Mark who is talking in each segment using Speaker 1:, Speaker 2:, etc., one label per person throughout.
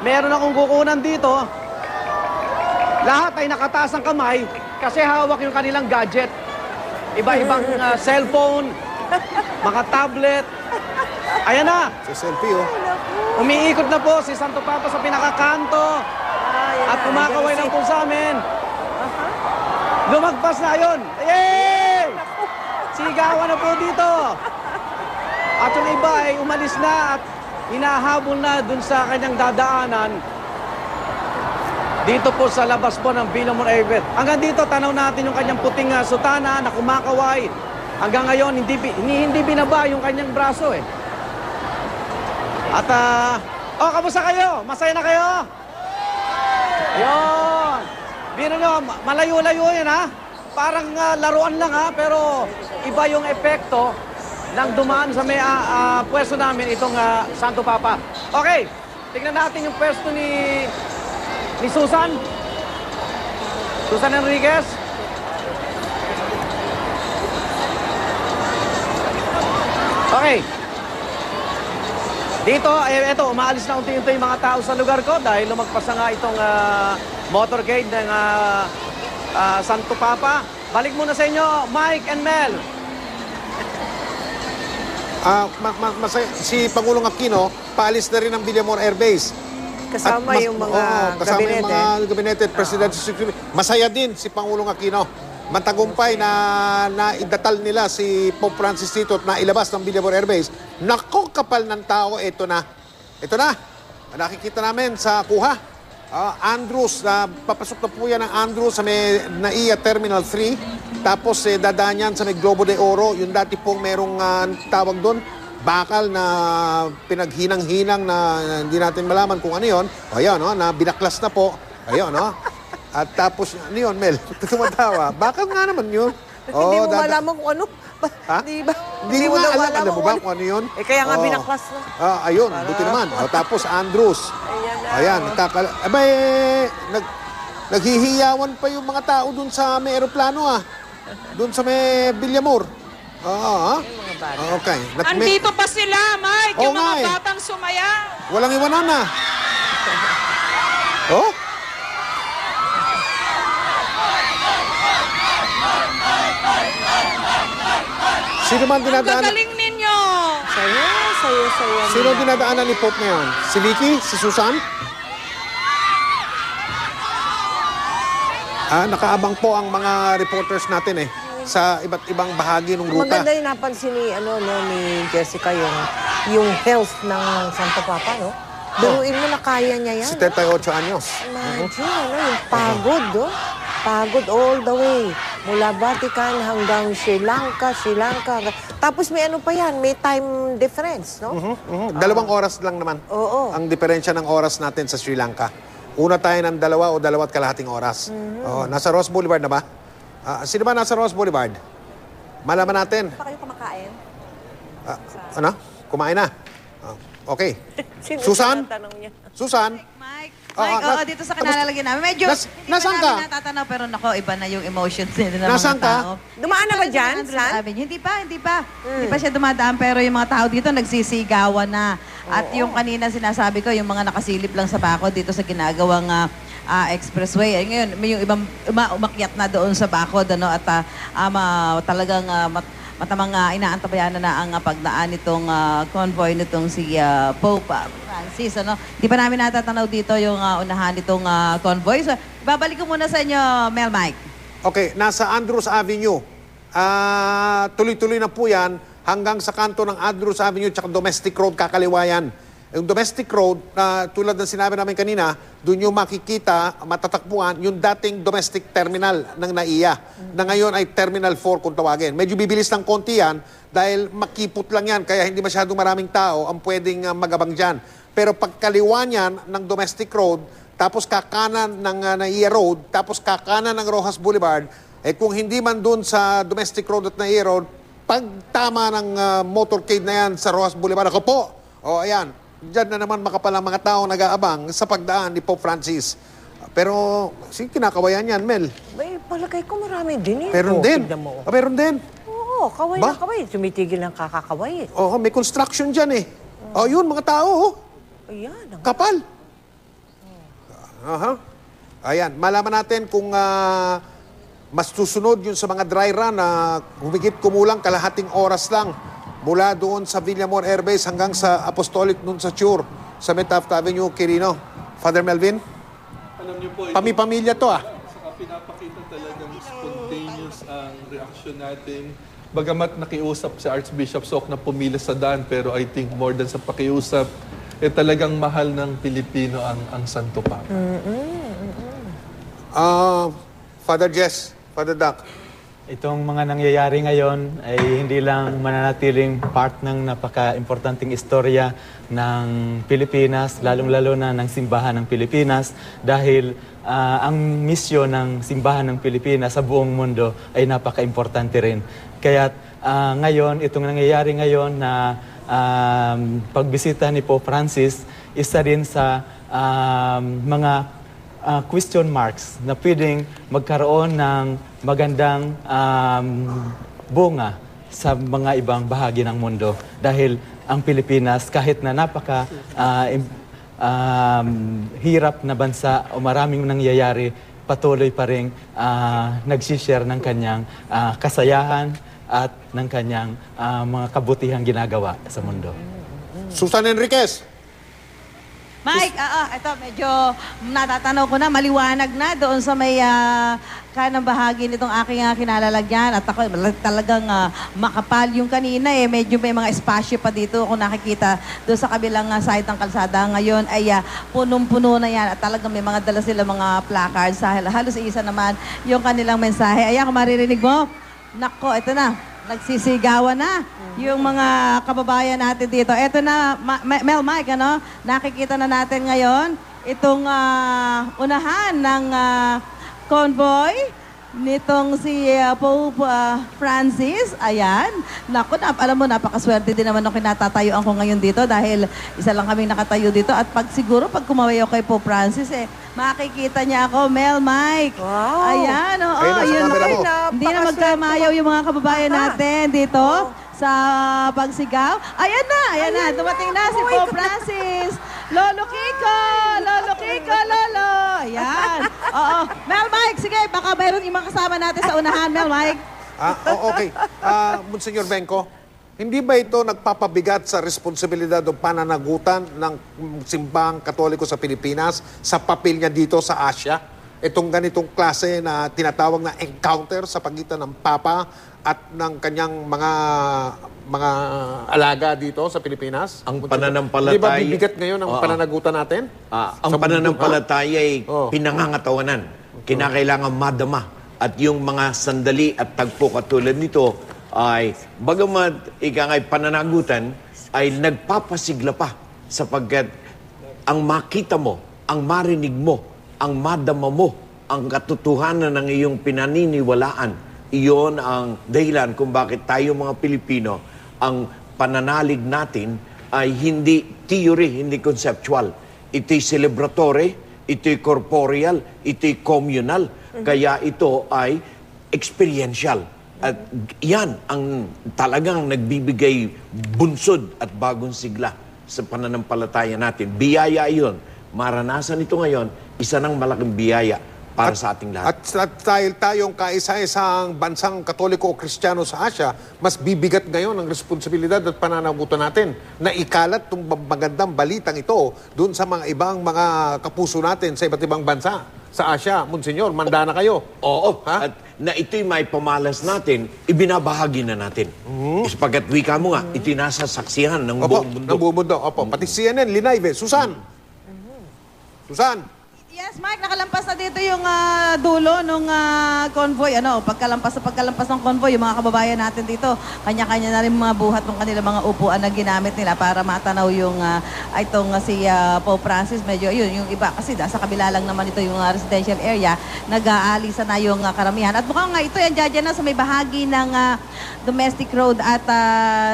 Speaker 1: meron akong kukunan dito. Lahat ay nakataas ang kamay kasi hawak yung kanilang gadget. Iba-ibang cellphone, mga tablet. Ayan na.
Speaker 2: Sa selfie, oh.
Speaker 1: Umiikot na po si Santo Papa sa pinakakanto. At kumakaway lang po sa amin. Lumagpas na yun. Yay! Sigawan na po dito. At yung iba ay umalis na at hinahabol na dun sa kanyang dadaanan. Dito po sa labas po ng Villamor Airport. Hanggang dito, tanaw natin yung kanyang puting sutana na kumakaway. Hanggang ngayon, hindi binaba yung kanyang braso eh. At, kamusta kayo? Masaya na kayo? Ayun. Bino nyo, malayo-layo yan ha. Parang laruan lang ha, pero iba yung epekto ng dumaan sa may pwesto namin itong Santo Papa. Okay, tignan natin yung pwesto ni Susan. Susan Enriquez. Okay. Dito, eto, umaalis na unti-unti yung mga tao sa lugar ko dahil lumagpas na nga itong motorcade ng Santo Papa. Balik muna sa inyo, Mike and Mel.
Speaker 2: Si Pangulong Aquino, paalis na rin ng Villamor Air Base.
Speaker 3: Kasama yung mga
Speaker 2: kasama
Speaker 3: gabinete.
Speaker 2: yung mga gabinete at presidential secretary. Masaya din si Pangulong Aquino. Matagumpay na idatal nila si Pope Francis dito at nailabas ng Villamor Air Base. Nako, kapal ng tao, ito na. Ito na. Nakikita namin sa kuha. Andrews, papasok na po yan ng Andrews sa may NAIA Terminal 3. Tapos dadaan yan sa may Globo de Oro. Yung dati pong merong tawag doon, bakal na pinaghinang-hinang na hindi natin malaman kung ano yun. O yan, no, na binaklas na po. Ayun, no? At tapos, ano yun, Mel? Tumatawa. Bakal nga naman yun.
Speaker 3: Hindi mo malaman kung ano.
Speaker 2: Ha? Hindi mo nga alam mo ba kung ano yun?
Speaker 3: Kaya nga binaklas na.
Speaker 2: Ayun, buti naman. Tapos Andrews. Ayan, naghihiyawan pa yung mga tao dun sa may aeroplano Dun sa may Villamor. Okay.
Speaker 4: Andito pa sila, Mike, yung mga
Speaker 2: nga
Speaker 4: batang sumaya.
Speaker 2: Walang iwanan na. Oh? Sino man
Speaker 4: Ang
Speaker 2: dinadaanan?
Speaker 4: gagaling ninyo.
Speaker 3: Saya.
Speaker 2: Sino dinadaanan ni Pope ngayon? Si Vicky? Si Susan? Nakaabang po ang mga reporters natin sa iba't ibang bahagi ng ruta.
Speaker 3: Maganda yung napansin ni Jessica yung health ng Santo Papa, no? Biruin mo na kaya niya yan.
Speaker 2: 78 anyos.
Speaker 3: Imagine, yung pagod, Pagod all the way. Mula Vatican hanggang Sri Lanka. Tapos may ano pa yan, may time difference, no?
Speaker 2: 2 oras lang naman.
Speaker 3: Oo.
Speaker 2: Ang diferensya ng oras natin sa Sri Lanka. Una tayo ng 2 o 2.5 oras. Nasa Ross Boulevard na ba? Sino ba nasa Ross Boulevard? Malaman natin.
Speaker 3: Pa kayo kumakain?
Speaker 2: Ano? Kumain na? Okay.
Speaker 3: Sino
Speaker 2: Susan?
Speaker 3: tanong niya?
Speaker 2: Susan?
Speaker 4: Mike, dito sa kanalalagyan namin. Medyo,
Speaker 2: nasaan ka?
Speaker 4: Hindi pa namin natatanaw, pero nako, iba na yung emotions nila ng
Speaker 2: Nasaan
Speaker 4: mga
Speaker 2: ka?
Speaker 4: tao.
Speaker 3: Dumaan na ba dyan,
Speaker 4: Andrews
Speaker 3: San?
Speaker 4: Avenue. Hindi pa. Hindi pa siya dumadaan, pero yung mga tao dito nagsisigawan na. At yung kanina sinasabi ko, yung mga nakasilip lang sa bako dito sa ginagawang expressway. Ngayon, may yung ibang umakyat na doon sa bakod, at talagang matamang inaantabayan na ang pagdaan nitong convoy nitong si Pope Francis. Di pa namin natatanaw dito yung unahan nitong convoy. So, babalik ko muna sa inyo, Mel Mike.
Speaker 2: Okay, nasa Andrews Avenue. Tuloy-tuloy na po yan hanggang sa kanto ng Andrews Avenue tsaka Domestic Road kakaliwayan. Yung Domestic Road, tulad ng sinabi namin kanina, doon yung makikita, matatakbuhan, yung dating domestic terminal ng NAIA, na ngayon ay Terminal 4 kung tawagin. Medyo bibilis ng konti yan dahil makipot lang yan, kaya hindi masyadong maraming tao ang pwedeng magabang dyan. Pero pagkaliwa niyan ng Domestic Road, tapos kakanan ng NAIA Road, tapos kakanan ng Rojas Boulevard, kung hindi man doon sa Domestic Road at NAIA Road, pag tama ng motorcade na yan sa Rojas Boulevard, ako po, ayan, diyan na naman makapal ang mga tao nag-aabang sa pagdaan ni Pope Francis. Pero, kinakawayan yan, Mel.
Speaker 3: May palagay ko marami din
Speaker 2: Meron din.
Speaker 3: Tignan mo.
Speaker 2: Meron din.
Speaker 3: Oo, kaway na kaway. Tumitigil ng kakakaway
Speaker 2: Oo, may construction dyan yun, mga tao.
Speaker 3: Ayan.
Speaker 2: Kapal. Aha. Ayan, malaman natin kung mas susunod yun sa mga dry run na humigit kumulang kalahating oras lang mula doon sa Villamor Air Base hanggang sa Apostolic Nunciature sa Metaft Avenue, Quirino. Father Melvin?
Speaker 5: Alam niyo po,
Speaker 2: Pamilya to
Speaker 5: saka pinapakita talagang spontaneous ang reaksyon natin. Bagamat nakiusap si Archbishop Sok na pumila sa daan, pero I think more than sa pakiusap, talagang mahal ng Pilipino ang Santo Papa.
Speaker 2: Father Jess, Father Doc.
Speaker 6: Itong mga nangyayari ngayon ay hindi lang mananatiling part ng napaka-importanting istorya ng Pilipinas, lalong-lalo na ng simbahan ng Pilipinas, dahil ang misyon ng simbahan ng Pilipinas sa buong mundo ay napaka-importante rin. Kaya ngayon, itong nangyayari ngayon na pagbisita ni Pope Francis, isa din sa mga question marks na pwedeng magkaroon ng magandang bunga sa mga ibang bahagi ng mundo. Dahil ang Pilipinas, kahit na napaka hirap na bansa o maraming nangyayari, patuloy pa rin nagsishare ng kanyang kasayahan at ng kanyang mga kabutihang ginagawa sa mundo.
Speaker 2: Susan Enriquez.
Speaker 4: Mike, ito medyo natatanaw ko na, maliwanag na doon sa may kanang bahagi nitong aking kinalalagyan. At ako talagang makapal yung kanina medyo may mga espasyo pa dito kung nakikita doon sa kabilang side ng kalsada. Ngayon ay punong-puno na yan at talagang may mga dala sila mga placards. Halos isa naman yung kanilang mensahe. Ayan, kung maririnig mo, nako, ito na. Nagsisigawan na yung mga kababayan natin dito. Ito na, Mel, Mike, nakikita na natin ngayon itong unahan ng convoy nitong si Pope Francis. Ayan. Naku, alam mo, napakaswerte din naman nung kinatatayuan ko ngayon dito dahil isa lang kaming nakatayo dito. At siguro pag kumawayo kay Pope Francis, makikita niya ako, Mel, Mike.
Speaker 3: Wow.
Speaker 4: Ayan, oo.
Speaker 2: Ayun, nasa
Speaker 4: Yun,
Speaker 2: camera mo.
Speaker 4: hindi na magkamayaw yung mga kababayan natin dito sa pagsigaw. Ayan na. Dumating na si Pope Francis. Lolo Kiko! Lolo Kiko, Lolo! Ayan. Oo. Mel, Mike, sige, baka mayroon yung mga kasama natin sa unahan, Mel, Mike.
Speaker 2: Okay. Monsignor Benco, hindi ba ito nagpapabigat sa responsibilidad o pananagutan ng simbahang Katoliko sa Pilipinas sa papel niya dito sa Asia? Itong ganitong klase na tinatawag na encounter sa pagitan ng Papa at ng kanyang mga alaga dito sa Pilipinas?
Speaker 7: Ang pananampalataya...
Speaker 2: Di ba bibigat ngayon ang pananagutan natin?
Speaker 7: Ang pananampalataya ay pinangangatawanan. Kinakailangan madama. At yung mga sandali at tagpo katulad nito ay, bagamat ikangay pananagutan, ay nagpapasigla pa sapagkat ang makita mo, ang marinig mo, ang madama mo, ang katotohanan ng iyong pinaniniwalaan, iyon ang dahilan kung bakit tayo mga Pilipino, ang pananalig natin ay hindi theory, hindi conceptual. Ito'y celebratory, ito'y corporeal, ito'y communal. Kaya ito ay experiential. At yan ang talagang nagbibigay bunsod at bagong sigla sa pananampalataya natin. Biyaya iyon. Maranasan ito ngayon, isa ng malaking biyaya para sa ating lahat.
Speaker 2: At dahil tayong kaisa-isang bansang Katoliko o Kristiyano sa Asia, mas bibigat ngayon ang responsibilidad at pananagutan natin na ikalat itong magandang balitang ito doon sa mga ibang mga kapuso natin sa iba't ibang bansa sa Asia. Monsignor, manda na kayo.
Speaker 7: Oo.
Speaker 2: Ha?
Speaker 7: At na ito'y may pamalas natin, ibinabahagi na natin. Sapagkat wika mo nga, ito'y nasa saksihan ng buong mundo.
Speaker 2: Ng buong mundo. Opo. Pati CNN, Linaive, Susan. Susan.
Speaker 4: Yes, Mike, nakalampas na dito yung dulo nung convoy. Pagkalampas ng convoy, yung mga kababayan natin dito, kanya-kanya na rin mga buhat ng kanilang mga upuan na ginamit nila para matanaw yung itong si Pope Francis. Medyo yun, yung iba kasi sa kabila lang naman ito yung residential area, nag-aalisa na yung karamihan. At mukhang ito yan dyan na sa may bahagi ng Domestic Road at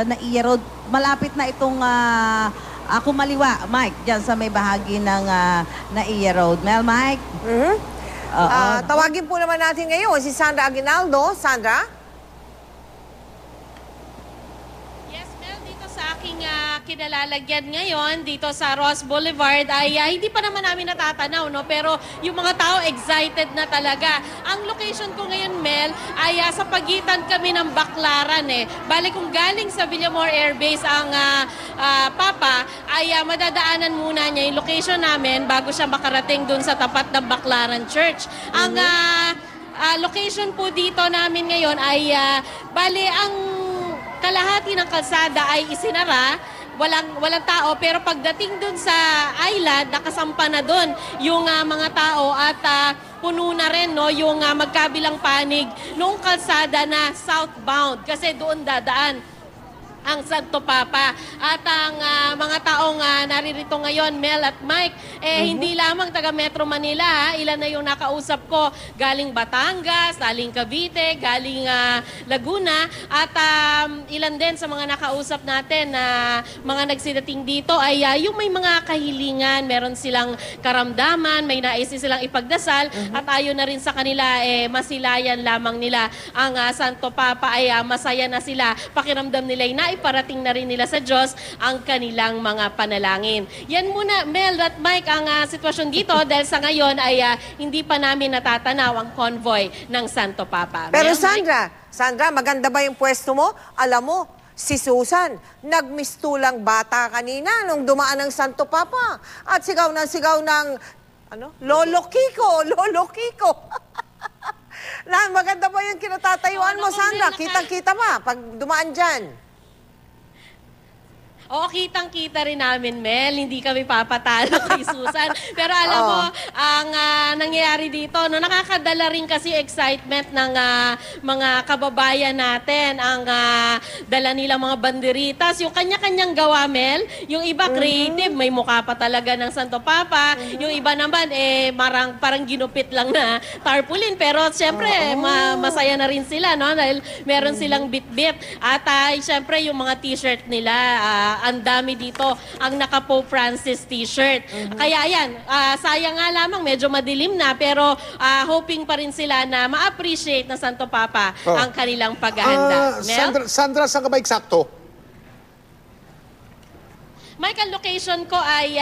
Speaker 4: Naiya Road. Malapit na itong kumaliwa, Mike, dyan sa may bahagi ng Naiya Road. Mel, Mike?
Speaker 3: Tawagin po naman natin ngayon si Sandra Aguinaldo. Sandra?
Speaker 8: Yes, Mel, dito sa aking kinalalagyan ngayon dito sa Ross Boulevard ay hindi pa naman namin natatanaw, no? Pero yung mga tao excited na talaga. Ang location ko ngayon, Mel, ay sa pagitan kami ng Baclaran eh. Bale kung galing sa Villamor Air Base ang Papa, ay madadaanan muna niya yung location namin bago siya makarating dun sa tapat ng Baclaran Church. Ang location po dito namin ngayon ay bale ang kalahati ng kalsada ay isinara, walang tao, pero pagdating dun sa island, nakasampa na dun yung mga tao at puno na rin no, yung magkabilang panig noong kalsada na southbound kasi doon dadaan ang Santo Papa. At ang mga taong naririto ngayon, Mel at Mike, hindi lamang taga Metro Manila, ilan na yung nakausap ko, galing Batangas, galing Cavite, galing Laguna, at ilan din sa mga nakausap natin na mga nagsidating dito ay yung may mga kahilingan, meron silang karamdaman, may nais silang ipagdasal, at ayon na rin sa kanila, masilayan lamang nila ang Santo Papa, ay masaya na sila, pakiramdam nila na iparating na rin nila sa Diyos ang kanilang mga panalangin. Yan muna, Mel at Mike, ang sitwasyon dito dahil sa ngayon ay hindi pa namin natatanaw ang convoy ng Santo Papa.
Speaker 3: Pero
Speaker 8: Mel,
Speaker 3: Sandra, maganda ba yung pwesto mo? Alam mo, si Susan, nagmistulang bata kanina nung dumaan ng Santo Papa. At sigaw ng, Lolo Kiko, Lolo Kiko. Maganda ba yung kinatatayuan mo, Sandra? Kitang-kita ba pag dumaan dyan?
Speaker 8: Oo, kitang-kita rin namin, Mel. Hindi kami papatalo kay Susan. Pero alam mo, ang nangyayari dito, no, nakakadala rin kasi excitement ng mga kababayan natin. Ang dala nilang mga banderitas. Yung kanya-kanyang gawa, Mel. Yung iba creative, may mukha pa talaga ng Santo Papa. Yung iba naman, parang ginupit lang na tarpaulin. Pero siyempre, masaya na rin sila, no? Dahil meron silang bit-bit. At siyempre, yung mga t-shirt nila, ang dami dito ang naka Pope Francis t-shirt. Kaya yan, sayang nga lamang, medyo madilim na, pero hoping pa rin sila na ma-appreciate ng Santo Papa ang kanilang paghahanda. Mel?
Speaker 2: Sandra, saan ka ba eksakto?
Speaker 8: Michael, location ko ay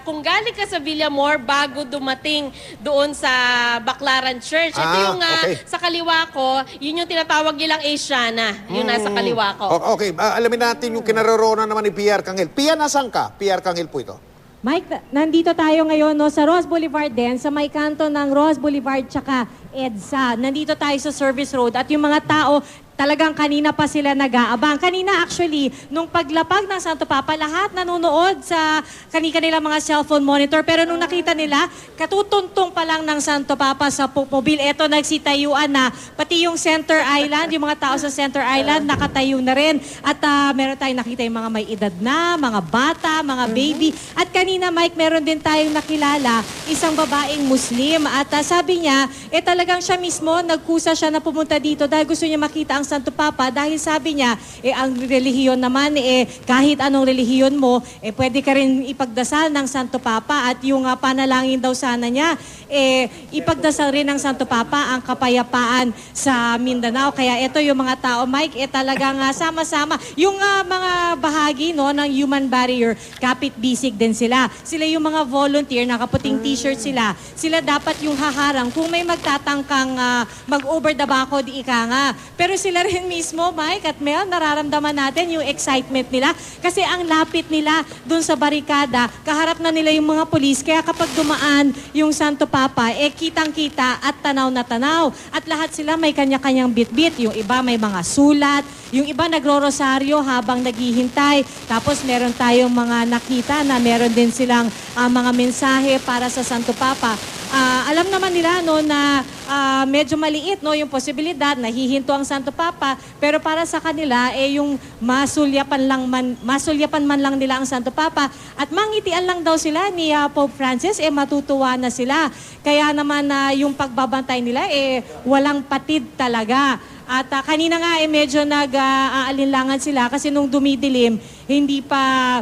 Speaker 8: kung galing ka sa Villamor bago dumating doon sa Baclaran Church. Ito yung sa kaliwa ko, yun yung tinatawag nilang Asiana. Yun nasa kaliwa ko.
Speaker 2: Okay, alamin natin yung kinaroroonan naman ni Pierre Cangel. Pia, nasaan ka? Pierre Cangel po ito.
Speaker 9: Mike, nandito tayo ngayon no, sa Ross Boulevard din, sa may kanto ng Ross Boulevard tsaka EDSA. Nandito tayo sa Service Road at yung mga tao, talagang kanina pa sila nag-aabang. Kanina actually, nung paglapag ng Santo Papa, lahat nanonood sa kanilang mga cellphone monitor. Pero nung nakita nila, katutuntong pa lang ng Santo Papa sa Pupmobil, eto nagsitayuan na. Pati yung Center Island, yung mga tao sa Center Island, nakatayo na rin. At meron tayong nakita yung mga may edad na, mga bata, mga baby. At kanina, Mike, meron din tayong nakilala, isang babaeng Muslim. At sabi niya, talagang siya mismo, nagkusa siya na pumunta dito dahil gusto niya makita ang Santo Papa dahil sabi niya, ang relihiyon naman, kahit anong relihiyon mo, pwede ka rin ipagdasal ng Santo Papa at yung panalangin daw sana niya, ipagdasal rin ng Santo Papa ang kapayapaan sa Mindanao. Kaya ito yung mga tao, Mike, talagang sama-sama. Yung mga bahagi no, ng human barrier, kapit-bisig din sila. Sila yung mga volunteer, nakaputing t-shirt sila. Sila dapat yung haharang kung may magtatangkang mag-over the backward, ika nga. Pero sila rin mismo, Mike at Mel, nararamdaman natin yung excitement nila kasi ang lapit nila dun sa barikada, kaharap na nila yung mga pulis, kaya kapag dumaan yung Santo Papa, kitang-kita at tanaw na tanaw. At lahat sila may kanya-kanyang bit-bit. Yung iba may mga sulat, yung iba nagro-rosaryo habang naghihintay. Tapos meron tayong mga nakita na meron din silang mga mensahe para sa Santo Papa. Alam naman nila no, na medyo maliit no, yung posibilidad na hihinto ang Santo Papa, pero para sa kanila yung masulyapan man lang nila ang Santo Papa at mangitian lang daw sila ni Pope Francis, matutuwa na sila. Kaya naman yung pagbabantay nila walang patid talaga. At kanina nga medyo nag-aalinlangan sila kasi nung dumidilim, hindi pa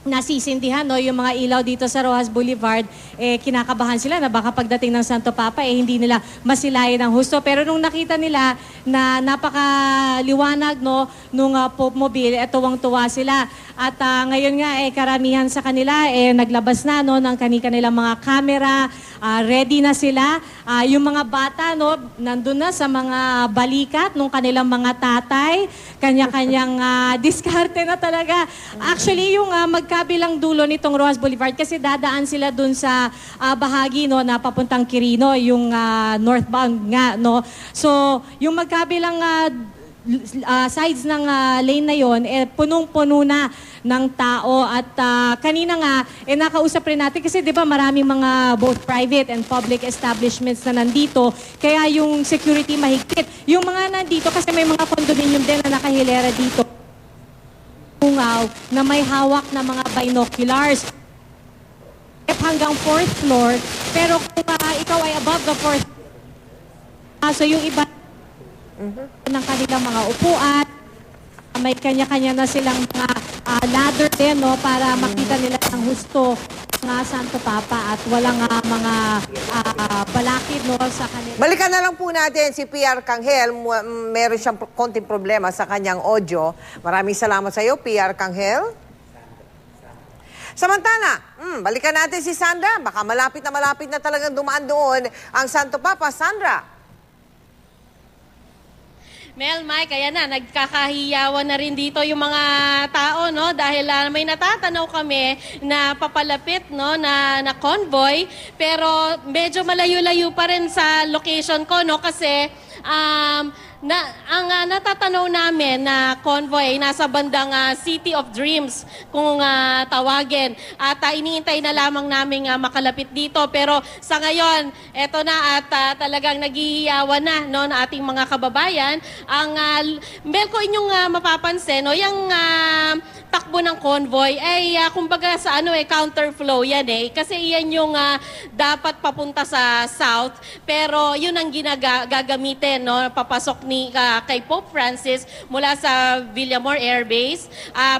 Speaker 9: nasisindihan no, yung mga ilaw dito sa Rojas Boulevard, kinakabahan sila na baka pagdating ng Santo Papa, hindi nila masilayan ng husto. Pero nung nakita nila na napakaliwanag no, nung Pope Mobile, tuwang-tuwa sila. At ngayon nga karamihan sa kanila naglabas na no ng kanilang mga camera, ready na sila. Yung mga bata no nandun na sa mga balikat nung kanilang mga tatay, kanya-kanyang diskarte na talaga. Actually yung magkabilang dulo nitong Rojas Boulevard kasi dadaan sila dun sa bahagi no na papuntang Quirino, yung northbound nga no. So yung magkabilang sides ng lane na yon punong-puno na ng tao at kanina nga nakausap rin natin kasi 'di ba maraming mga both private and public establishments na nandito kaya yung security mahigpit. Yung mga nandito kasi may mga condominium din na nakahilera dito. Pungaw na may hawak na mga binoculars hanggang 4th floor pero kung ikaw ay above the 4th so yung iba ng kanilang mga upuan. May kanya-kanya na silang mga ladder din no, para makita nila ang husto ng Santo Papa at walang mga balakid no, sa kanila.
Speaker 3: Balikan na lang po natin si PR Canghel. Meron siyang konting problema sa kanyang audio. Maraming salamat sa iyo, PR Canghel. Samantala, balikan natin si Sandra. Baka malapit na talagang dumaan doon ang Santo Papa. Sandra.
Speaker 8: Mel, Mike, ayan na, nagkakahiyawan na rin dito yung mga tao, no? Dahil may natatanaw kami na papalapit, no, na convoy. Pero medyo malayo-layo pa rin sa location ko, no? Kasi ang natatanaw namin na convoy nasa bandang City of Dreams kung tawagin. At iniintay na lamang namin makalapit dito. Pero sa ngayon, eto na at talagang naghihiyawan na no, na ating mga kababayan. Ang Mel ko inyong mapapansin, no, yung takbo ng convoy ay kumbaga sa counterflow yan kasi iyan yung dapat papunta sa south pero yun ang gagamitin no papasok ni kay Pope Francis mula sa Villamor Air Base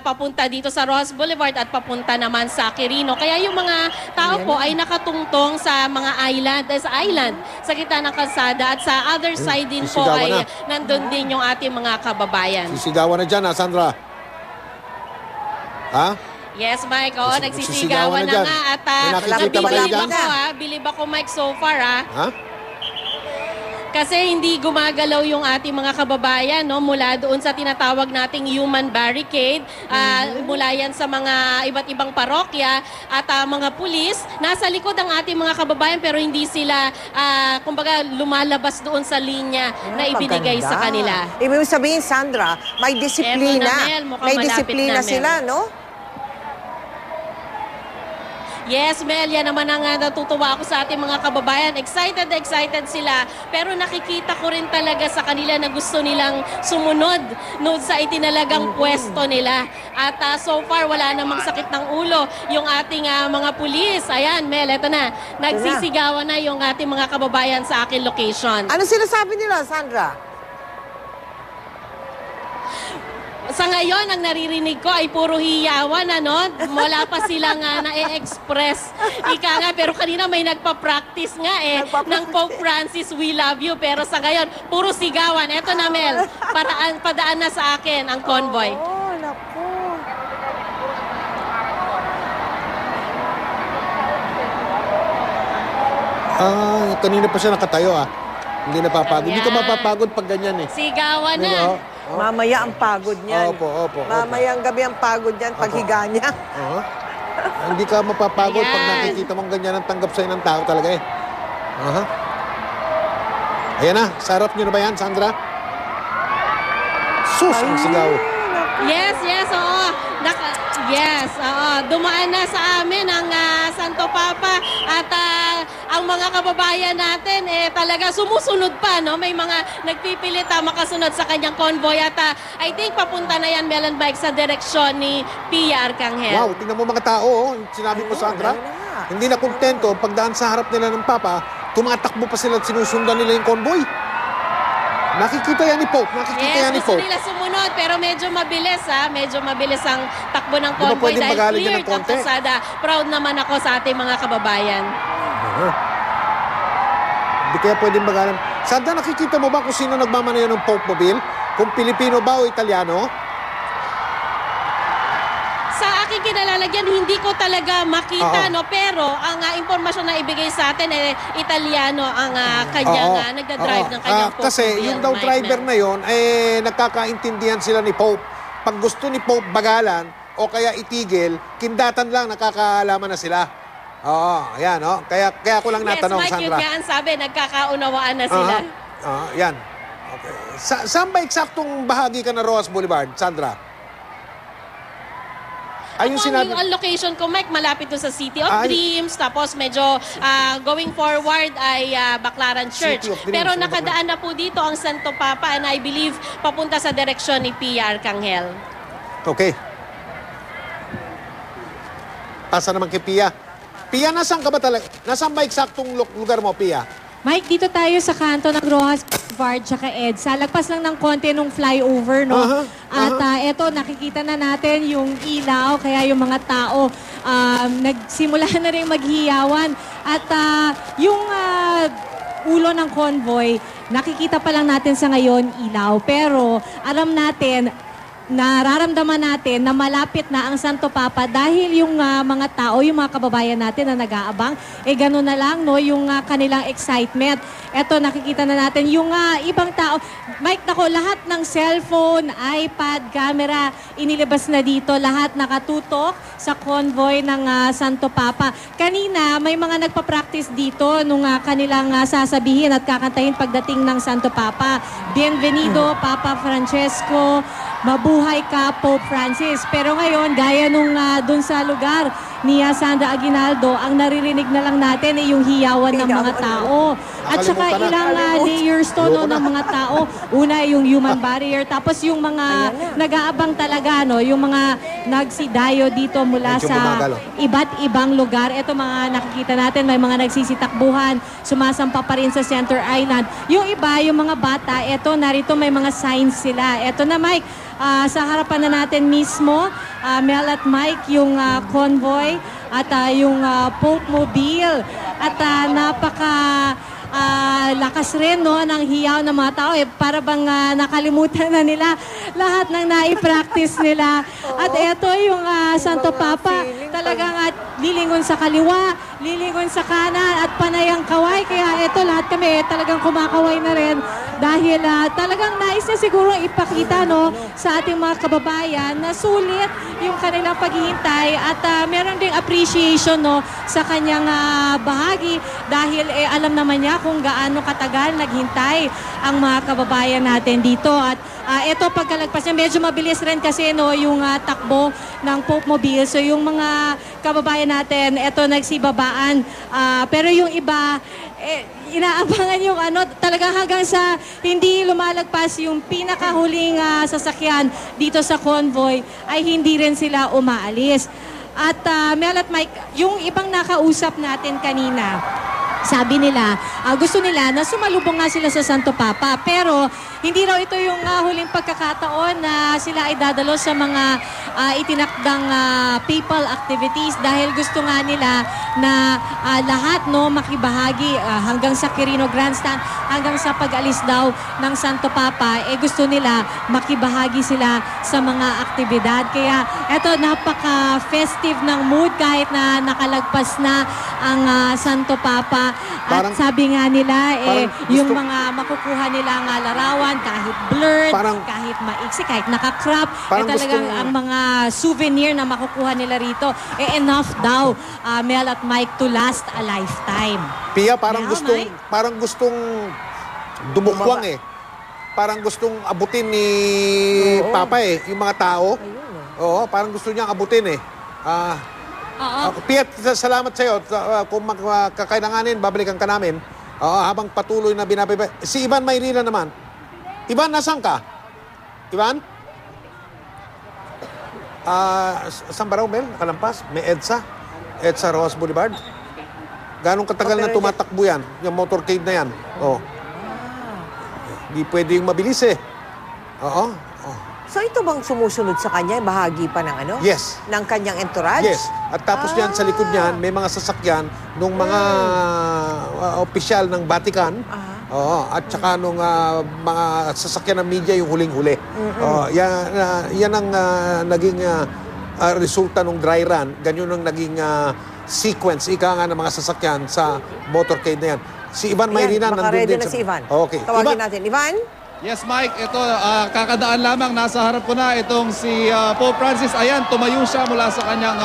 Speaker 8: papunta dito sa Rojas Boulevard at papunta naman sa Quirino. Kaya yung mga tao po ay nakatungtong sa mga island sa gitna ng kalsada at sa other side din po ay nandun din yung ating mga kababayan.
Speaker 2: Sisigawan na dyan, Sandra. Ha?
Speaker 8: Yes, Mike. Oo, nagsisigawan na nga. At bilib ako, Mike, so far,
Speaker 2: Ha?
Speaker 8: Kasi hindi gumagalaw yung ating mga kababayan no, mula doon sa tinatawag nating human barricade. Mula yan sa mga iba't ibang parokya at mga pulis. Nasa likod ang ating mga kababayan pero hindi sila kumbaga lumalabas doon sa linya na ibinigay sa kanila.
Speaker 3: Ibig sabihin, Sandra, may disiplina. May disiplina sila, no?
Speaker 8: Yes, Mel, yan naman ang natutuwa ako sa ating mga kababayan. Excited sila. Pero nakikita ko rin talaga sa kanila na gusto nilang sumunod no, sa itinalagang pwesto nila. At so far, wala namang sakit ng ulo. Yung ating mga pulis, ayan, Mel, eto na. Nagsisigawan na yung ating mga kababayan sa aking location.
Speaker 3: Ano sinasabi nila, Sandra?
Speaker 8: Sa ngayon, ang naririnig ko ay puro hiyawan, ano? Wala pa silang na-express. Ika nga, pero kanina may nagpa-practice nga ng Pope Francis, we love you. Pero sa ngayon, puro sigawan. Eto na, Mel, padaan na sa akin ang convoy.
Speaker 3: Oh, naku.
Speaker 2: Kanina pa siya nakatayo Hindi napapagod. Hindi ka mapapagod pag ganyan
Speaker 8: Sigawan na.
Speaker 3: Mamaya ang pagod niyan.
Speaker 2: Opo.
Speaker 3: Mamaya ang gabi ang pagod niyan pag higa niya.
Speaker 2: Hindi ka mapapagod pag nakikita mong ganyan ang tanggap sa'yo ng tao talaga Ayan na, sarap niyo na ba yan, Sandra? Sus, ang sigaw.
Speaker 8: Yes, oo. Dumaan na sa amin ang Santo Papa at ang mga kababayan natin talaga sumusunod pa, no? May mga nagpipilit makasunod sa kanyang convoy at I think papunta na yan, Mel and Mike, sa direksyon ni PR Canghel.
Speaker 2: Wow, tingnan mo mga tao, sinabi mo, Sandra. Hindi na kontento, pagdaan sa harap nila ng Papa, tumatakbo pa sila at sinusundan nila yung convoy. Nakikita yan ni Pope.
Speaker 8: Gusto nila sumunod pero medyo mabilis Medyo mabilis ang takbo ng convoy dahil cleared ang kalsada. Proud naman ako sa ating mga kababayan.
Speaker 2: Hindi kaya pwedeng magalan. Sandra, nakikita mo ba kung sino nagmamaneho ng Pope Mobile? Kung Pilipino ba o Italiano?
Speaker 8: kinalalagyan, hindi ko talaga makita,
Speaker 2: Oo.
Speaker 8: no? Pero ang impormasyon na ibigay sa atin, Italiano ang kanyang nagdadrive ng kanyang Pope
Speaker 2: Kasi
Speaker 8: mobile,
Speaker 2: yung daw
Speaker 8: Mike
Speaker 2: driver
Speaker 8: Mel.
Speaker 2: na yon, nagkakaintindihan sila ni Pope. Pag gusto ni Pope bagalan o kaya itigil, kindatan lang, nakakaalaman na sila. Oo, ayan, no? Kaya ko lang natanong,
Speaker 8: Yes, Mike, yun
Speaker 2: Sandra.
Speaker 8: nga ang sabi, nagkakaunawaan na sila.
Speaker 2: Yan. Okay. Saan ba eksaktong bahagi ka na Rojas Boulevard, Sandra? Ayun sinabi...
Speaker 8: Ang location ko, Mike, malapit to sa City of
Speaker 2: Ay.
Speaker 8: Dreams. Tapos medyo going forward ay Baclaran Church.
Speaker 2: City of Dreams,
Speaker 8: Pero
Speaker 2: ano,
Speaker 8: nakadaan na po dito ang Santo Papa and I believe papunta sa direksyon ni Pia Arcangel.
Speaker 2: Okay. Pasa naman kay Pia. Pia, nasaan ka ba talaga? Nasaan ba eksaktong lugar mo, Pia?
Speaker 9: Mike, dito tayo sa kanto ng Rojas Boulevard tsaka EDSA. Lagpas lang ng konti nung flyover, no? At eto, nakikita na natin yung ilaw, kaya yung mga tao nagsimula na rin maghiyawan. At yung ulo ng convoy, nakikita pa lang natin sa ngayon ilaw. Pero alam natin, nararamdaman natin na malapit na ang Santo Papa dahil yung mga tao, yung mga kababayan natin na nag-aabang, gano'n na lang, no, yung kanilang excitement. Eto, nakikita na natin yung ibang tao. Mike, nako, lahat ng cellphone, iPad, camera, inilabas na dito, lahat nakatutok sa convoy ng Santo Papa. Kanina, may mga nagpa-practice dito nung kanilang sasabihin at kakantahin pagdating ng Santo Papa. Bienvenido, Papa Francesco, mabuhay ka, Pope Francis. Pero ngayon, gaya nung dun sa lugar ni Sandra Aguinaldo, ang naririnig na lang natin ay yung hiyawan ng mga tao. At saka
Speaker 2: Nakalimutan na.
Speaker 9: ilang layers to, no, ng mga tao. Una, yung human barrier. Tapos yung mga nag-aabang talaga, no, yung mga nagsidayo dito mula
Speaker 2: Medyo
Speaker 9: sa
Speaker 2: bumagal,
Speaker 9: iba't ibang lugar. Ito mga nakikita natin, may mga nagsisitakbuhan, sumasampa pa rin sa Center Island. Yung iba, yung mga bata, eto, narito may mga signs sila. Eto na, Mike, sa harapan na natin mismo, Mel at Mike, yung convoy at yung Pope Mobile. At napaka lakas rin, no, ng hiyaw ng mga tao. Para bang nakalimutan na nila lahat ng nai-practice nila. At eto yung Santo Papa, talagang lilingon sa kaliwa, lilingon sa kanan at panay ang kaway. Kaya eto, lahat kami talagang kumakaway na rin dahil talagang nais na siguro ipakita, no, sa ating mga kababayan na sulit yung kanilang paghihintay at meron ding appreciation, no, sa kanyang bahagi dahil alam naman niya kung gaano katagal naghintay ang mga kababayan natin dito. At ito, pagkalagpas niya, medyo mabilis rin kasi, no, yung takbo ng Pope Mobile. So yung mga kababayan natin, ito nagsibabaan. Pero yung iba, inaabangan yung talaga hanggang sa hindi lumalagpas yung pinakahuling sasakyan dito sa convoy, ay hindi rin sila umaalis. At Mel at Mike, yung ibang nakausap natin kanina, sabi nila, gusto nila na sumalubong nga sila sa Santo Papa. Pero hindi raw ito yung huling pagkakataon na sila ay dadalo sa mga itinakdang papal activities dahil gusto nga nila na lahat, no, makibahagi hanggang sa Quirino Grandstand, hanggang sa pag-alis daw ng Santo Papa, gusto nila makibahagi sila sa mga aktibidad. Kaya eto, napaka-festive ng mood kahit na nakalagpas na ang Santo Papa. At sabi nga nila, yung mga makukuha nilang larawan, kahit blurred, kahit maiksi, kahit nakakrop, talagang ang mga souvenir na makukuha nila rito, enough daw, Mel at Mike, to last a lifetime.
Speaker 2: Pia, parang
Speaker 9: Yeah,
Speaker 2: gustong dumukwang Parang gustong abutin ni Papa yung mga tao. Oo, parang gusto niyang abutin Pia, salamat sa iyo. Kung kakailanganin, babalikan ka namin. Habang patuloy na binabay. Si Ivan Mayrina naman. Ivan, nasaan ka? Ivan? Saan ba raw, Mel? Nakalampas? May EDSA? EDSA Rojas Boulevard? Ganong katagal na tumatakbo yan? Yung motorcade na yan? Hindi pwede yung mabilis Oo.
Speaker 3: So ito bang sumusunod sa kanya, bahagi pa ng
Speaker 2: Yes.
Speaker 3: ng kanyang entourage?
Speaker 2: Yes. At tapos yan, sa likod niyan, may mga sasakyan nung mga opisyal ng Vatican. At saka nung mga sasakyan ng media, yung huling-huli. Yan ang naging resulta ng dry run, ganyan ang naging sequence, ika nga ng mga sasakyan sa motorcade na yan. Si Ivan Mayrina, nandun
Speaker 3: Makaready
Speaker 2: din.
Speaker 3: na si Ivan.
Speaker 2: Okay.
Speaker 3: Tawagin natin. Ivan?
Speaker 10: Yes, Mike. Ito, kakadaan lamang. Nasa harap ko na itong si Pope Francis. Ayan, tumayo siya mula sa kanyang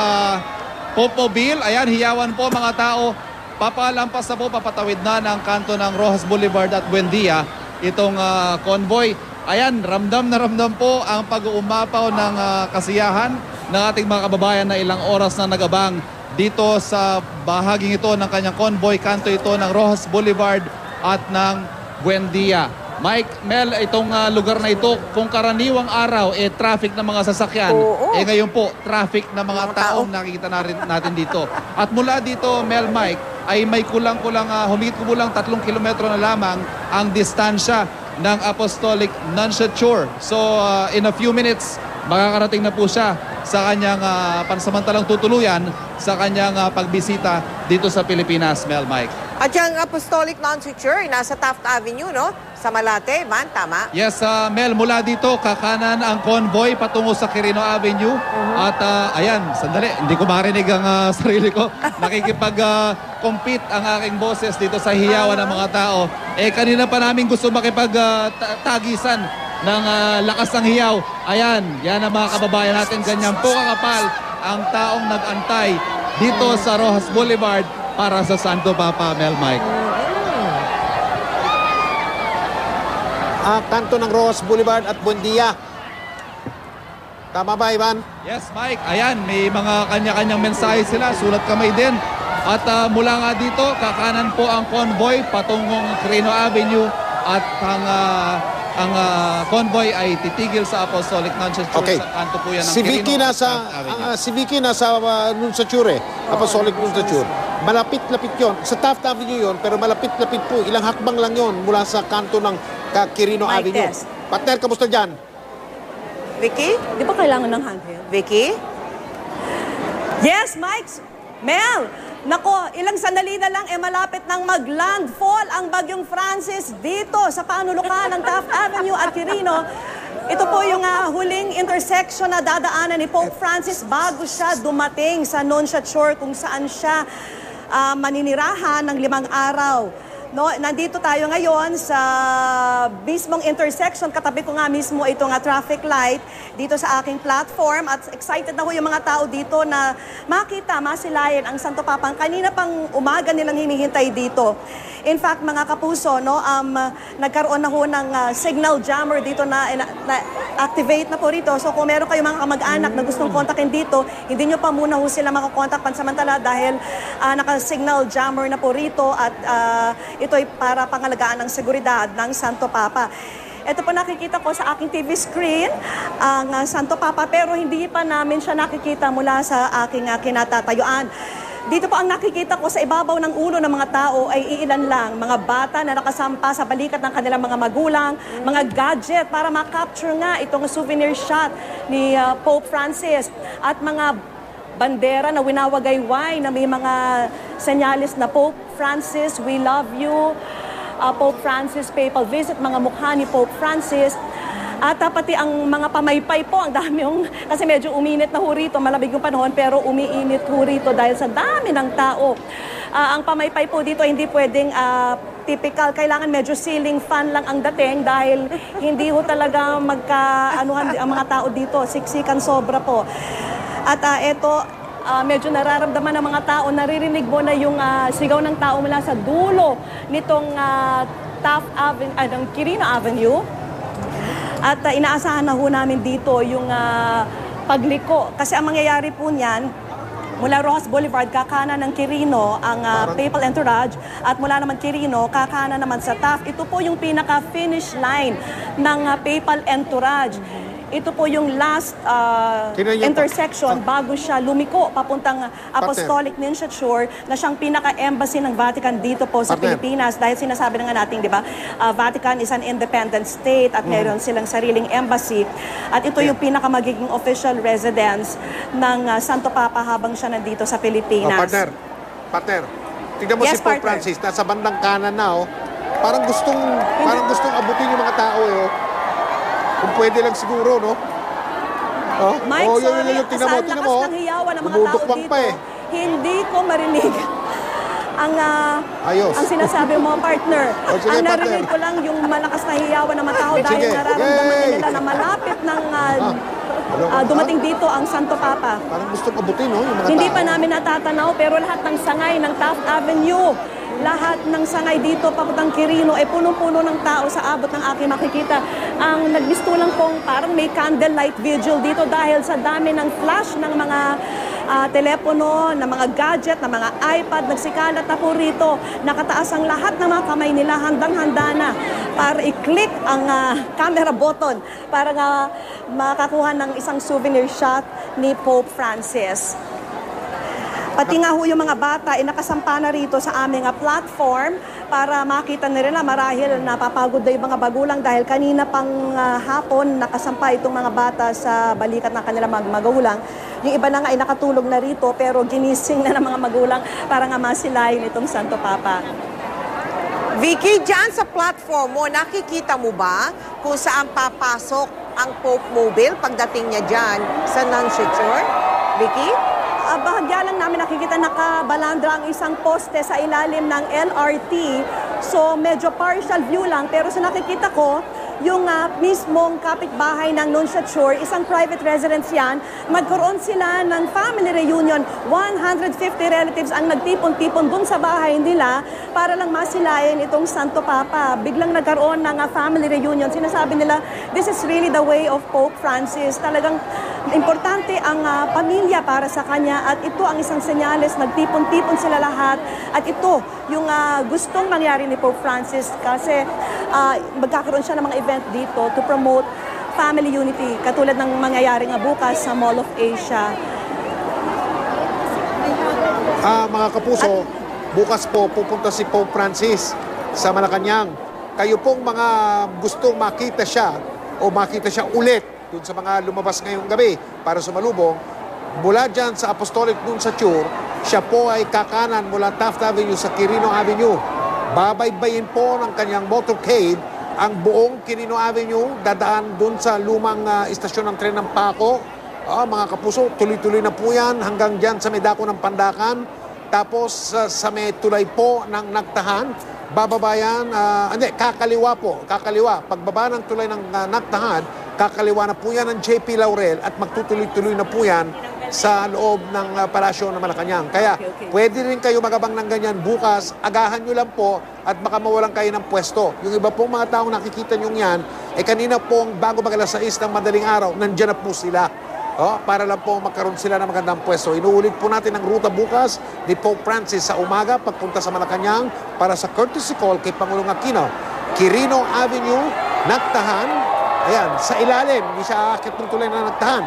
Speaker 10: Popobile. Ayan, hiyawan po mga tao. Papalampas na po, papatawid na ng kanto ng Rojas Boulevard at Buendia. Itong convoy. Ayan, ramdam na ramdam po ang pag-uumapaw ng kasiyahan ng ating mga kababayan na ilang oras na nagabang dito sa bahaging ito ng kanyang convoy. Kanto ito ng Rojas Boulevard at ng Buendia. Mike, Mel, itong lugar na ito, kung karaniwang araw, traffic ng mga sasakyan.
Speaker 3: Oo.
Speaker 10: Ngayon po, traffic ng mga taong nakikita natin dito. At mula dito, Mel, Mike, ay may kulang-kulang, humigit-kulang 3 kilometro na lamang ang distansya ng Apostolic Nunciature. So, in a few minutes, makakarating na po siya sa kanyang pansamantalang tutuluyan sa kanyang pagbisita dito sa Pilipinas, Mel, Mike.
Speaker 3: At yung Apostolic Nunciature, nasa Taft Avenue, no? Sa Malate, Van, tama?
Speaker 10: Yes, Mel, mula dito, kakanan ang convoy patungo sa Quirino Avenue. At ayan, sandali, hindi ko marinig ang sarili ko. Nakikipag-compete ang aking boses dito sa hiyawan ng mga tao. Kanina pa namin gusto makipag-tagisan ng lakas ng hiyaw. Ayan, yan ang mga kababayan natin. Ganyan po kakapal ang taong nag-antay dito sa Rojas Boulevard para sa Santo Papa, Mel, Mike.
Speaker 2: Kanto ng Rojas Boulevard at Buendia. Tama ba, Ivan?
Speaker 10: Yes, Mike. Ayan, may mga kanya-kanyang mensahe sila. Sulat kamay din. At mula nga dito, kakanan po ang convoy patungong Quirino Avenue at ang convoy ay titigil sa Apostolic Nunciature.
Speaker 2: Okay.
Speaker 10: Sa kanto po yan ng
Speaker 2: Si Vicky
Speaker 10: Quirino
Speaker 2: nasa
Speaker 10: Avenue.
Speaker 2: si Vicky nasa Nunciature, Apostolic Nunciature. Malapit-lapit 'yon. Sa Taft Avenue 'yon, pero malapit-lapit po. Ilang hakbang lang 'yon mula sa kanto ng Quirino
Speaker 3: Mic
Speaker 2: Avenue.
Speaker 3: test.
Speaker 2: Partner, kamusta diyan?
Speaker 3: Vicky?
Speaker 11: Di ba kailangan ng handheld?
Speaker 3: Vicky?
Speaker 11: Yes, Mike! Mel! Nako, ilang sandali na lang malapit nang mag-landfall ang Bagyong Francis dito sa panulukan ng Taft Avenue at Quirino. Ito po yung huling intersection na dadaanan ni Pope Francis bago siya dumating sa Nunciature kung saan siya maninirahan ng 5 araw. No, nandito tayo ngayon sa mismong intersection. Katabi ko nga mismo itong traffic light dito sa aking platform. At excited na ho yung mga tao dito na makita, masilayan ang Santo Papa. Kanina pang umaga nilang hinihintay dito. In fact, mga kapuso, no, nagkaroon na ho ng signal jammer dito na activate na po rito. So kung meron kayong mga kamag-anak na gustong kontakin dito, hindi nyo pa muna ho sila makakontak pansamantala dahil naka-signal jammer na po rito at ito ay para pangalagaan ng seguridad ng Santo Papa. Ito po nakikita ko sa aking TV screen, ang Santo Papa, pero hindi pa namin siya nakikita mula sa aking kinatatayuan. Dito po ang nakikita ko sa ibabaw ng ulo ng mga tao ay iilan lang, mga bata na nakasampa sa balikat ng kanilang mga magulang, mga gadget para makapture nga itong souvenir shot ni Pope Francis at mga bandera na winawagayway na may mga senyalis na Pope Francis, we love you, Pope Francis, papal visit, mga mukha ni Pope Francis. At pati ang mga pamaypay po, ang dami yung, kasi medyo uminit na ho rito, malabig yung panahon, pero umiinit ho rito dahil sa dami ng tao. Ang pamaypay po dito hindi pwedeng typical, kailangan medyo ceiling fan lang ang dating dahil hindi ho talaga magka-anuhan ang mga tao dito, siksikan sobra po. At ito, medyo nararamdaman ng mga tao, naririnig mo na yung sigaw ng tao mula sa dulo nitong Taft Avenue, ng Quirino Avenue. At inaasahan na ho namin dito yung pagliko. Kasi ang mangyayari po niyan, mula Rojas Boulevard, kakanan ng Quirino ang papal entourage at mula naman Quirino, kakanan naman sa Taft. Ito po yung pinaka-finish line ng papal entourage. Ito po yung last intersection bago siya lumiko papuntang Apostolic Nunciature na siyang pinaka-embassy ng Vatican dito po sa Pilipinas. Dahil sinasabi na nga natin, di ba, Vatican is an independent state at meron silang sariling embassy. At ito yung pinaka-magiging official residence ng Santo Papa habang siya nandito sa Pilipinas.
Speaker 2: Partner, tignan mo si Pope Francis, nasa bandang kanan na, parang gustong abutin yung mga tao, Kung pwede lang siguro, no?
Speaker 11: Mike,
Speaker 2: Oh, yun,
Speaker 11: sorry,
Speaker 2: tingnan mo,
Speaker 11: sa
Speaker 2: tingnan
Speaker 11: lakas
Speaker 2: mo.
Speaker 11: ng hiyawan ng mga tao
Speaker 2: Bumubukbang
Speaker 11: dito,
Speaker 2: pa eh.
Speaker 11: hindi ko marinig
Speaker 2: Ayos.
Speaker 11: ang sinasabi mo, partner.
Speaker 2: O, sige,
Speaker 11: Ang narinig
Speaker 2: partner.
Speaker 11: ko lang yung malakas na hiyawan ng mga tao dahil
Speaker 2: Sige.
Speaker 11: nararamdaman
Speaker 2: Yay!
Speaker 11: nila na malapit ng dumating dito ang Santo Papa.
Speaker 2: Parang gusto abutin, no? Yung mga
Speaker 11: Hindi
Speaker 2: tao.
Speaker 11: pa namin natatanaw pero lahat ng sangay ng Taft Avenue, lahat ng sangay dito papuntang Quirino ay punong-puno ng tao sa abot ng aking makikita. Ang nagbistulang pong parang may candlelight vigil dito dahil sa dami ng flash ng mga telepono, ng mga gadget, ng mga iPad, nagsikalat na po rito. Nakataas ang lahat ng mga kamay nila, handang-handa na para i-click ang camera button para makakuha ng isang souvenir shot ni Pope Francis. Pati nga ho yung mga bata ay nakasampa na rito sa aming platform para makita nila marahil napapagod na yung mga bagulang dahil kanina pang hapon nakasampa itong mga bata sa balikat ng kanilang magulang. Yung iba na nga ay nakatulog na rito pero ginising na ng mga magulang para nga masilayin itong Santo Papa.
Speaker 3: Vicky, dyan sa platform mo, nakikita mo ba kung saan papasok ang Pope Mobile pagdating niya dyan sa Nunciature? Vicky?
Speaker 11: Bahagya lang namin nakikita nakabalandra ang isang poste sa ilalim ng LRT. So medyo partial view lang pero sa nakikita ko, yung mismong kapitbahay ng Nunciature, isang private residence yan, magkaroon sila ng family reunion. 150 relatives ang nagtipon-tipon dun sa bahay nila para lang masilayan itong Santo Papa. Biglang nagkaroon ng family reunion. Sinasabi nila, this is really the way of Pope Francis. Talagang importante ang pamilya para sa kanya at ito ang isang senyales, nagtipon-tipon sila lahat at ito yung gustong mangyari ni Pope Francis kasi magkakaroon siya ng mga event dito to promote family unity katulad ng mangyayari nga bukas sa Mall of Asia.
Speaker 2: Mga kapuso, bukas po pupunta si Pope Francis sa Malacanang. Kayo pong mga gustong makita siya o makita siya ulit dun sa mga lumabas ngayong gabi para sumalubong, mula dyan sa Apostolic Nunciature, siya po ay kakanan mula Taft Avenue sa Quirino Avenue. Babaybayin po ng kanyang motorcade ang buong Quirino Avenue, dadaan dun sa lumang istasyon ng tren ng Paco. Mga kapuso, tuloy-tuloy na po yan hanggang dyan sa may dako ng Pandakan. Tapos sa may tulay po ng Nagtahan, bababayan, kakaliwa po, kakaliwa. Pagbaba ng tulay ng Nagtahan, kakaliwa na po yan ng JP Laurel at magtutuloy-tuloy na po yan sa loob ng palasyo ng Malacanang. Kaya pwede rin kayo magabang ng ganyan bukas, agahan nyo lang po at baka mawalan kayo ng pwesto. Yung iba pong mga taong nakikita nyo yan, kanina pong bago mag-alas 6 ng madaling araw, nandyan na po sila. Para lang po magkaroon sila ng magandang pwesto. Inuulit po natin ang ruta bukas ni Pope Francis sa umaga pagpunta sa Malacanang para sa courtesy call kay Pangulong Aquino. Quirino Avenue, Nagtahan, ayan, sa ilalim, hindi siya aakit ng tulay na Nagtahan.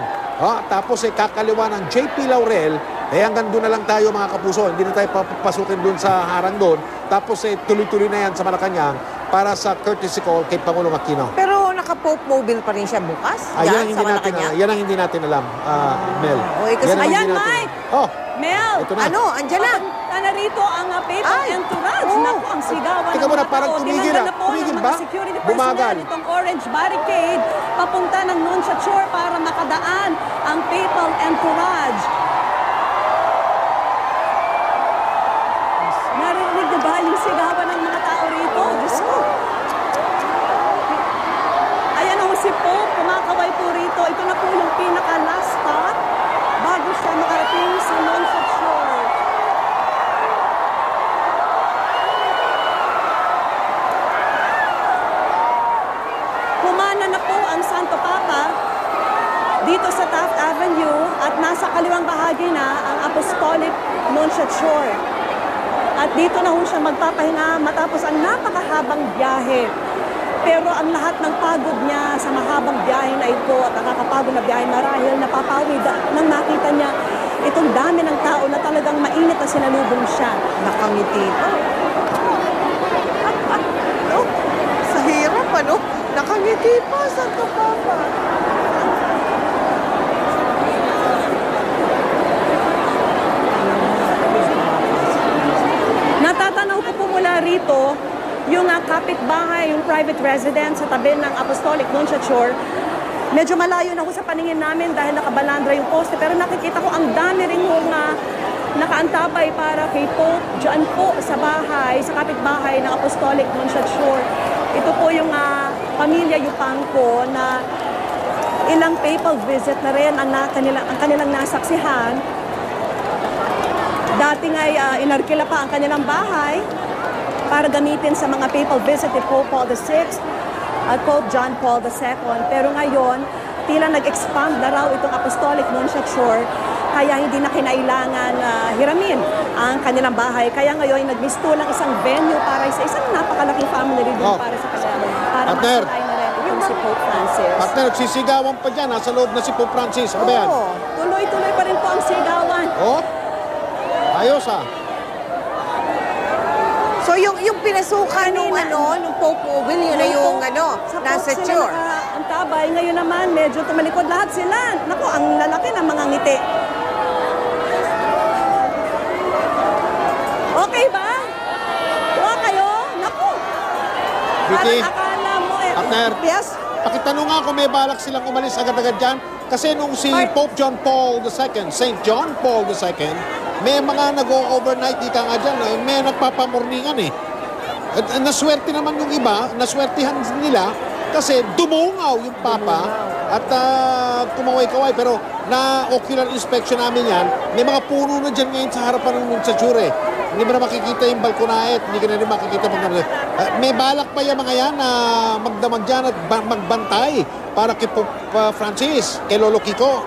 Speaker 2: Tapos kakaliwa ng JP Laurel, hanggang doon na lang tayo mga kapuso. Hindi na tayo papasukin doon sa harang doon. Tapos tuloy-tuloy na yan sa Malacanang para sa courtesy call kay Pangulong Aquino.
Speaker 3: Pero naka-Pope Mobile pa rin siya bukas?
Speaker 2: Yan ang hindi natin alam, Mel. Yan ang
Speaker 11: Ayan,
Speaker 2: hindi natin
Speaker 11: Mike!
Speaker 2: alam.
Speaker 11: Mel!
Speaker 2: Ito na.
Speaker 3: Andyan na.
Speaker 11: Narito ang papal entourage. Naku, ang sigawan
Speaker 2: Teka
Speaker 11: ng
Speaker 2: muna,
Speaker 11: mga
Speaker 2: parang
Speaker 11: tao.
Speaker 2: tumigil
Speaker 11: Tinanggal na po ng
Speaker 2: Tumigil
Speaker 11: mga
Speaker 2: ba?
Speaker 11: security
Speaker 2: Bumagal.
Speaker 11: personnel itong orange barricade papunta ng Nunciature para makadaan ang papal entourage. Narinig niyo ba yung sigawan ng mga tao rito? Diyos ko. Ayan ang si Pope, kumakaway po rito. Ito na po yung pinaka-last stop bago siya makarating sa Nunciature. Humana na po ang Santo Papa dito sa Taft Avenue at nasa kaliwang bahagi na ang Apostolic Nunciature. At dito na ho siya magpapahinga matapos ang napakahabang biyahe. Pero ang lahat ng pagod niya sa mahabang biyahe na ito at nakakapagod na biyahe marahil napapawi nang makita niya itong dami ng tao na talagang mainit na sinalubong siya.
Speaker 3: Nakangiti pa. Sa hirap, ano? Nakangiti pa, Santo Papa.
Speaker 11: Natatanaw ko po mula rito yung kapitbahay, yung private residence sa tabi ng Apostolic Nunciature. medyo malayo na ho sa paningin namin dahil nakabalandra yung poste. Pero nakikita ko ang dami rin hong nakaantabay para kay Pope dyan po sa bahay, sa kapitbahay ng Apostolic Nunciature. Ito po yung pamilya Yupanco na ilang papal visit na rin ang kanilang nasaksihan. Dati nga inarkila pa ang kanilang bahay para gamitin sa mga papal visit ni Pope Paul VI at Pope John Paul II. Pero ngayon, tila nag-expand na raw itong Apostolic Nunciature, kaya hindi na kinailangan hiramin ang kanilang bahay. Kaya ngayon, nagmistulang isang venue para sa isang napakalaking family reunion para sa kanila. Para
Speaker 2: Partner.
Speaker 11: masalay na rin itong si Pope Francis.
Speaker 2: Partner, nagsisigawan pa dyan. Nasa loob na si Pope Francis. Ano ba yan?
Speaker 11: Oo, tuloy-tuloy pa rin po ang sigawan.
Speaker 2: Oh? Ayos
Speaker 3: So yung pinasukan nung Pope Mobile, yun na yung nasa church.
Speaker 11: Ang tabay, ngayon naman medyo tumalikod lahat sila. Naku, ang lalaki ng mga ngiti. Okay ba? Tuwa kayo? Naku.
Speaker 2: Vicky,
Speaker 11: Parang akala mo
Speaker 2: partner.
Speaker 11: Yes?
Speaker 2: Pakitanong nga kung may balak silang umalis agad-agad dyan. Kasi nung si Pope John Paul II, St. John Paul II, may mga nag-overnight ika nga dyan. May nagpapamorningan eh. At naswerte naman yung iba, naswertihan nila kasi dumungaw yung Papa at kumaway-kaway. Pero na ocular inspection namin yan, may mga puno na dyan ngayon sa harapan ng Nunciature eh. Hindi mo na makikita yung balkonahe at hindi ka na rin makikita may balak pa yung mga yan na magdamag dyan at magbantay para kay Pope Francis, kay Lolo Kiko.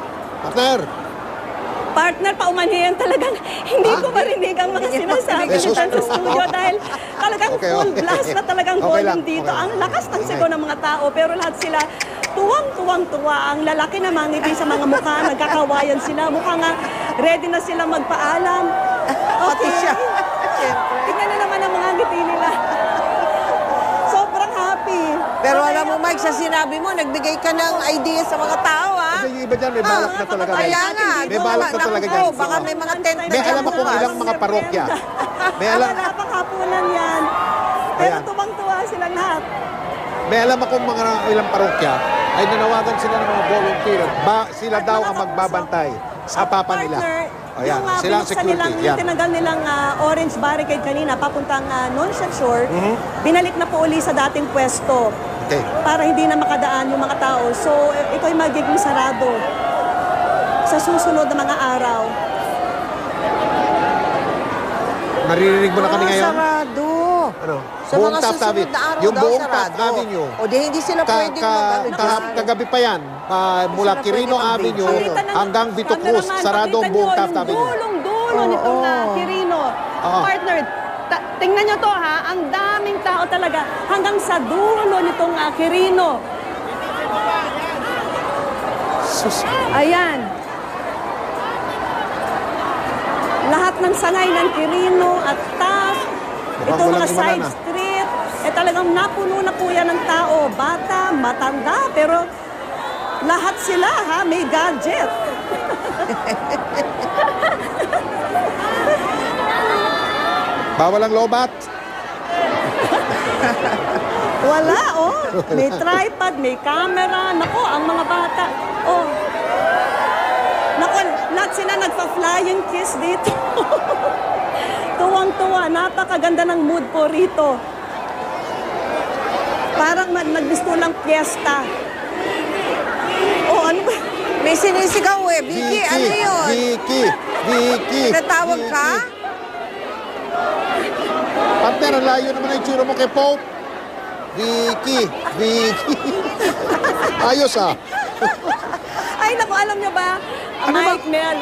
Speaker 11: Partner, paumanhiyan talagang hindi ko marinig ang mga sinasabi dito sa studio dahil talagang full blast na talagang volume dito. Ang lakas ng sigaw ng mga tao pero lahat sila tuwang-tuwang-tuwa. Ang lalaki naman ngiti sa mga mukha, nagkakawayan sila. Mukha nga ready na sila magpaalam. Okay. Tingnan na naman ang mga ngiti nila. Sobrang happy.
Speaker 3: Pero alam mo, Mike, sa sinabi mo, nagbigay ka ng idea sa mga tao, ha?
Speaker 2: Yung iba dyan, may balak na talaga.
Speaker 3: Kaya nga.
Speaker 2: May balak na talaga dyan.
Speaker 3: Baka may mga tent na
Speaker 2: May alam akong ilang mga parokya. May alam,
Speaker 11: Wala pang hapunan yan. Pero
Speaker 2: Ayan.
Speaker 11: tuwang-tuwa silang lahat.
Speaker 2: may alam akong mga ilang parokya ay nanawagan sila ng mga volunteer. Sila daw ang magbabantay sa Papa nila. Ayan,
Speaker 11: Yung
Speaker 2: sila ang
Speaker 11: binuksan
Speaker 2: security.
Speaker 11: nilang,
Speaker 2: Yan.
Speaker 11: yung tinanggal nilang orange barricade kanina papuntang Nunciature, binalik na po uli sa dating pwesto
Speaker 2: Okay.
Speaker 11: para hindi na makadaan yung mga tao. So, ito'y magiging sarado sa susunod na mga araw.
Speaker 2: Naririnig mo na kami ngayon?
Speaker 3: Sarado.
Speaker 2: Ano?
Speaker 3: Sa
Speaker 2: Buong
Speaker 3: mga
Speaker 2: Taft
Speaker 3: susunod
Speaker 2: Avenue.
Speaker 3: na araw
Speaker 2: Yung
Speaker 3: daw,
Speaker 2: buong
Speaker 3: sarado.
Speaker 2: Taft Avenue.
Speaker 3: O di hindi sila pwedeng
Speaker 2: Kagabi pa yan, mula
Speaker 3: sila
Speaker 2: Quirino
Speaker 3: pwedeng
Speaker 2: Avenue
Speaker 11: Pakita ng-
Speaker 2: hanggang Vito Cruz,
Speaker 11: cameraman,
Speaker 2: sarado ang
Speaker 11: pakita
Speaker 2: buong
Speaker 11: nyo
Speaker 2: Taft Avenue.
Speaker 11: Yung dulong-dulo nitong Quirino. Partner, tingnan nyo to ha, ang daming tao talaga hanggang sa dulo nitong Quirino. Ayan. Lahat ng sangay ng Quirino at Taft, itong mga side street, talagang napuno na po yan ng tao. Bata, matanda, pero lahat sila ha, may gadget.
Speaker 2: Bawal ang lobat.
Speaker 11: Wala, oh. May tripod, may camera. Nako, ang mga bata. Oh. Nako, lahat sila nagpa-flying kiss dito. Tuwang-tuwa. Napakaganda ng mood po rito. Parang naggusto lang piyesta. Oh, ano ba?
Speaker 3: May sinisigaw eh. Vicky, ano yun?
Speaker 2: Vicky.
Speaker 3: Natawag ka?
Speaker 2: Partner, ang layo naman ang itsura mo kay Pope. Vicky. Ayos
Speaker 11: Ay, naku, alam nyo ba? Mike, Mel,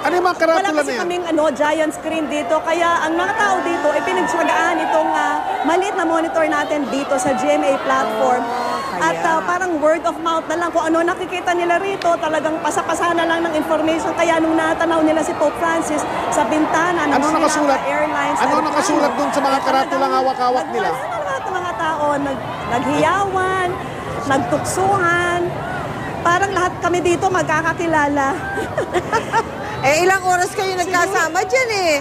Speaker 2: Ano yung mga
Speaker 11: wala
Speaker 2: karatula
Speaker 11: kasi
Speaker 2: na yan?
Speaker 11: kaming giant screen dito. Kaya ang mga tao dito ay pinagsagaan itong maliit na monitor natin dito sa GMA platform. At parang word of mouth na lang kung ano nakikita nila rito. Talagang pasapasa na lang ng information. Kaya nung natanaw nila si Pope Francis sa bintana ng
Speaker 2: Ano nakasulat?
Speaker 11: Sri Lanka Airlines.
Speaker 2: Ano nakasulat dun sa mga karatulang hawak-hawak nila?
Speaker 11: Lahat ng mga tao, naghiyawan, nagtuksuhan. Parang lahat kami dito magkakakilala.
Speaker 3: Eh, ilang oras kayo nagkasama dyan eh.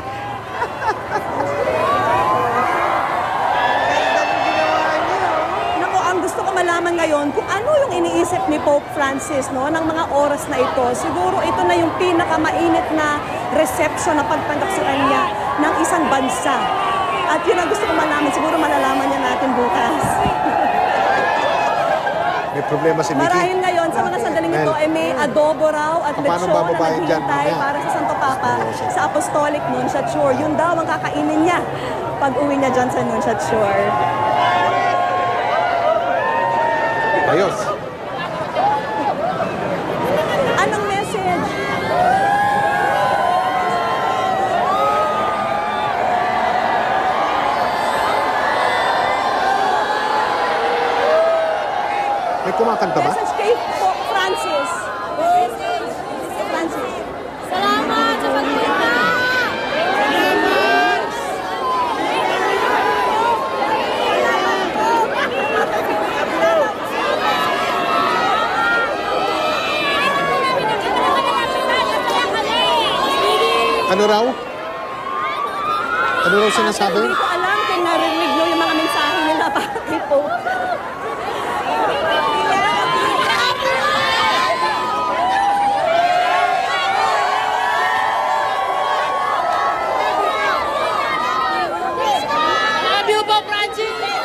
Speaker 11: Naku, ang gusto ko malaman ngayon kung ano yung iniisip ni Pope Francis, no, ng mga oras na ito. Siguro ito na yung pinakamainit na reception na pagtanggap sa kanya ng isang bansa. At yun ang gusto ko malaman. Siguro malalaman niya natin bukas.
Speaker 2: May problema si Vicky.
Speaker 11: Marahil ngayon, sa mga sandaling ito, ay may adobo raw at
Speaker 2: Paano
Speaker 11: lechon na
Speaker 2: bababayan dyan
Speaker 11: naghihintay
Speaker 2: mamaya?
Speaker 11: para sa Santo Papa sa Apostolic Nunciature. Yun daw ang kakainin niya pag uwi niya dyan sa Nunciature.
Speaker 2: Ayos.
Speaker 11: Anong message?
Speaker 2: May kumakanta ba?
Speaker 11: Message kay Pope Francis. Francis.
Speaker 8: Salamat sa pagpunta!
Speaker 2: Ano raw? Ano raw sinasabi?
Speaker 11: Hindi ko alam kung narinig nyo yung mga mensahe nila para kay Pope.
Speaker 8: Love you po, Francis!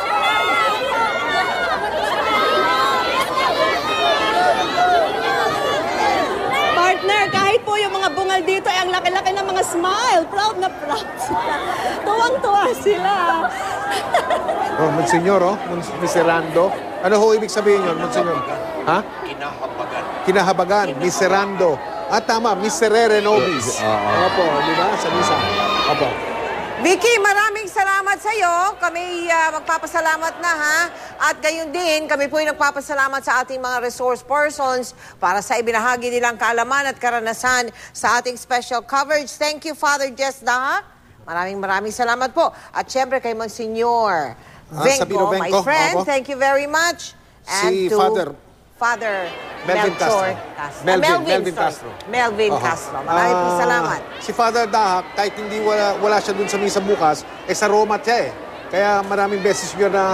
Speaker 11: Partner, kahit po yung mga bungal dito ay ang laki-laki ng mga smile. Proud na proud sila. Tuwang-tuwa sila.
Speaker 2: Oh, Monsignor, oh. Miserando. Ano ho ibig sabihin yun, Monsignor? Ha?
Speaker 7: Kinahabagan.
Speaker 2: Kinahabagan. Miserando. Ah, tama. Miserere nobis. Opo, di ba? Sa misa. Opo.
Speaker 3: Vicky, maraming salamat sa iyo. Kami magpapasalamat na ha. At gayon din, kami po ay nagpapasalamat sa ating mga resource persons para sa ibinahagi nilang kaalaman at karanasan sa ating special coverage. Thank you, Father Jess Daha. Maraming salamat po. At syempre kay Monsignor
Speaker 2: Sabino
Speaker 3: Venco, my
Speaker 2: Venco,
Speaker 3: friend.
Speaker 2: opo.
Speaker 3: Thank you very much.
Speaker 2: Si
Speaker 3: to
Speaker 2: Father
Speaker 3: Melchor
Speaker 2: Melvin Castro.
Speaker 3: Castro.
Speaker 2: Melvin
Speaker 3: sorry.
Speaker 2: Castro.
Speaker 3: Melvin
Speaker 2: Oho.
Speaker 3: Castro. Maraming po salamat.
Speaker 2: Si Father Dahak, kahit hindi wala siya dun sa misa bukas, sa Roma siya eh. Kaya maraming beses yun na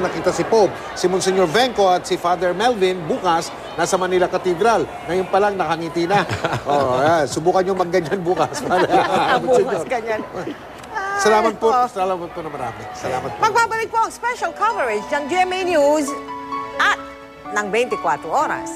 Speaker 2: nakita si Pope, si Monsignor Venco at si Father Melvin bukas nasa Manila Cathedral. Ngayon pa lang nakangiti na. Subukan nyo magganyan bukas.
Speaker 3: Bukas ganyan.
Speaker 2: Salamat po. Salamat po na marami. Salamat po.
Speaker 3: Magbabalik po ang special coverage ng GMA News at ng 24 oras.